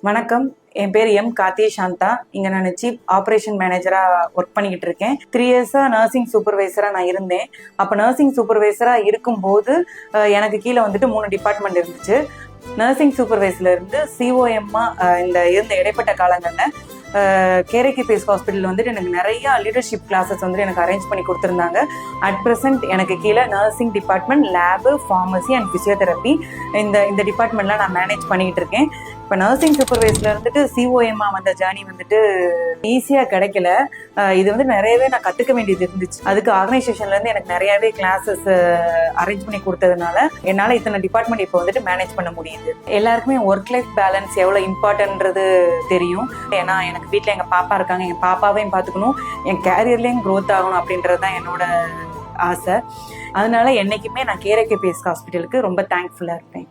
வணக்கம், என் பேர் எம் கார்த்தி சாந்தா. இங்கே நான் சீஃப் ஆப்ரேஷன் மேனேஜராக ஒர்க் பண்ணிக்கிட்டு இருக்கேன். 3 இயர்ஸாக நர்சிங் சூப்பர்வைசராக நான் இருந்தேன். அப்போ நர்சிங் சூப்பர்வைசராக இருக்கும்போது எனக்கு கீழே வந்துட்டு 3 டிபார்ட்மெண்ட் இருந்துச்சு. நர்சிங் சூப்பர்வைசர்லேருந்து சிஓஎம்மாக இருந்த இடைப்பட்ட காலங்களில் கேரேகேபிஎஸ் ஹாஸ்பிட்டல் வந்துட்டு எனக்கு நிறையா லீடர்ஷிப் கிளாஸஸ் வந்துட்டு எனக்கு அரேஞ்ச் பண்ணி கொடுத்துருந்தாங்க. அட் ப்ரெசென்ட் எனக்கு கீழே nursing department, lab, pharmacy and physiotherapy இந்த டிபார்ட்மெண்ட்லாம் நான் மேனேஜ் பண்ணிக்கிட்டு இருக்கேன். இப்போ நர்சிங் சூப்பர்வைசரில் இருந்துட்டு சிஓஎம்மாக வந்த ஜேர்னி வந்துட்டு ஈஸியாக கிடைக்கல. இது வந்து நிறையவே நான் கற்றுக்க வேண்டியது இருந்துச்சு. அதுக்கு ஆர்கனைசேஷன்லேருந்து எனக்கு நிறையாவே கிளாஸஸ் அரேஞ்ச் பண்ணி கொடுத்ததுனால என்னால் இத்தனை டிபார்ட்மெண்ட் இப்போ வந்துட்டு மேனேஜ் பண்ண முடியுது. எல்லாருக்குமே ஒர்க் லைஃப் பேலன்ஸ் எவ்வளோ இம்பார்ட்டன்றது தெரியும். ஏன்னா எனக்கு வீட்டில் எங்கள் பாப்பா இருக்காங்க, எங்கள் பாப்பாவையும் பார்த்துக்கணும், என் கேரியர்லேயும் க்ரோத் ஆகணும் அப்படின்றது தான் என்னோட ஆசை. அதனால என்றைக்குமே நான் கேரேகேபிஎஸ் ஹாஸ்பிட்டலுக்கு ரொம்ப தேங்க்ஃபுல்லாக இருப்பேன்.